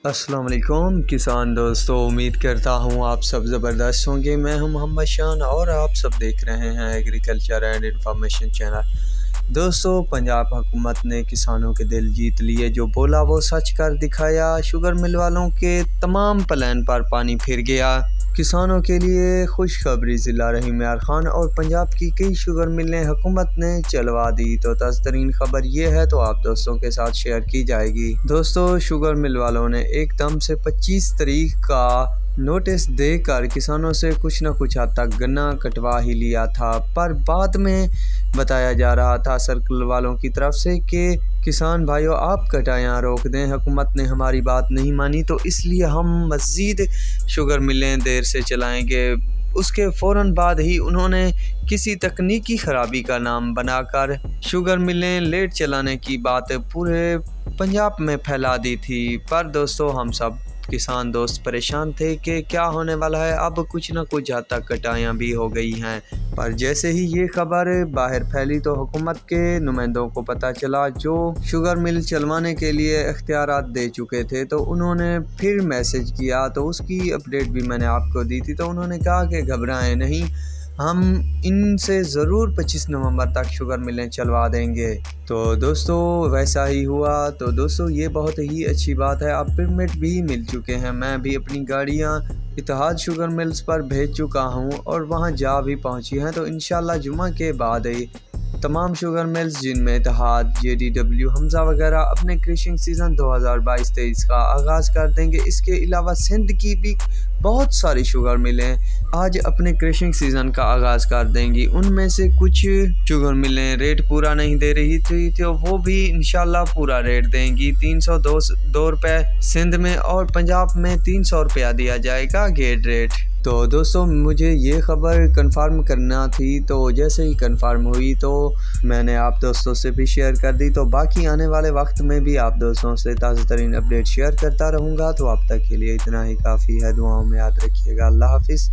السلام علیکم کسان دوستو، امید کرتا ہوں آپ سب زبردست ہوں گے۔ میں ہوں محمد شان اور آپ سب دیکھ رہے ہیں ایگریکلچر اینڈ انفارمیشن چینل۔ دوستو، پنجاب حکومت نے کسانوں کے دل جیت لیے، جو بولا وہ سچ کر دکھایا۔ شوگر مل والوں کے تمام پلان پر پانی پھر گیا۔ کسانوں کے لیے خوشخبری، ضلع رحیم یار خان اور پنجاب کی کئی شوگر ملیں حکومت نے چلوا دی۔ تو تازہ ترین خبر یہ ہے تو آپ دوستوں کے ساتھ شیئر کی جائے گی۔ دوستو، شوگر مل والوں نے ایک دم سے 25 تاریخ کا نوٹس دے کر کسانوں سے کچھ نہ کچھ حد تک گنا کٹوا ہی لیا تھا، پر بعد میں بتایا جا رہا تھا سرکل والوں کی طرف سے کہ کسان بھائیو، آپ کٹائیاں روک دیں، حکومت نے ہماری بات نہیں مانی تو اس لیے ہم مزید شوگر ملیں دیر سے چلائیں گے۔ اس کے فوراً بعد ہی انہوں نے کسی تکنیکی خرابی کا نام بنا کر شوگر ملیں لیٹ چلانے کی بات پورے پنجاب میں پھیلا دی تھی۔ پر دوستو، ہم سب کسان دوست پریشان تھے کہ کیا ہونے والا ہے۔ اب کچھ نہ کچھ حد تک کٹائیاں بھی ہو گئی ہیں، پر جیسے ہی یہ خبر باہر پھیلی تو حکومت کے نمائندوں کو پتہ چلا، جو شوگر مل چلوانے کے لیے اختیارات دے چکے تھے، تو انہوں نے پھر میسج کیا، تو اس کی اپڈیٹ بھی میں نے آپ کو دی تھی۔ تو انہوں نے کہا کہ گھبرائیں نہیں، ہم ان سے ضرور 25 نومبر تک شوگر ملیں چلوا دیں گے۔ تو دوستو، ویسا ہی ہوا۔ تو دوستو، یہ بہت ہی اچھی بات ہے، اب پرمٹ بھی مل چکے ہیں۔ میں بھی اپنی گاڑیاں اتحاد شوگر ملز پر بھیج چکا ہوں اور وہاں جا بھی پہنچی ہیں۔ تو انشاءاللہ جمعہ کے بعد تمام شوگر ملز، جن میں اتحاد، JDW، حمزہ وغیرہ، اپنے کریشنگ سیزن 2022-23 کا آغاز کر دیں گے۔ اس کے علاوہ سندھ کی بھی بہت ساری شوگر ملیں آج اپنے کریشنگ سیزن کا آغاز کر دیں گی۔ ان میں سے کچھ شوگر ملیں ریٹ پورا نہیں دے رہی تھی تو وہ بھی انشاءاللہ پورا ریٹ دیں گی۔ 302 روپے سندھ میں اور پنجاب میں 300 روپیہ دیا جائے گا گیٹ ریٹ۔ تو دوستو، مجھے یہ خبر کنفرم کرنا تھی، تو جیسے ہی کنفرم ہوئی تو میں نے آپ دوستوں سے بھی شیئر کر دی۔ تو باقی آنے والے وقت میں بھی آپ دوستوں سے تازہ ترین اپڈیٹ شیئر کرتا رہوں گا۔ تو اب تک کے لیے اتنا ہی کافی ہے، دعاؤں میں یاد رکھیے گا۔ اللہ حافظ۔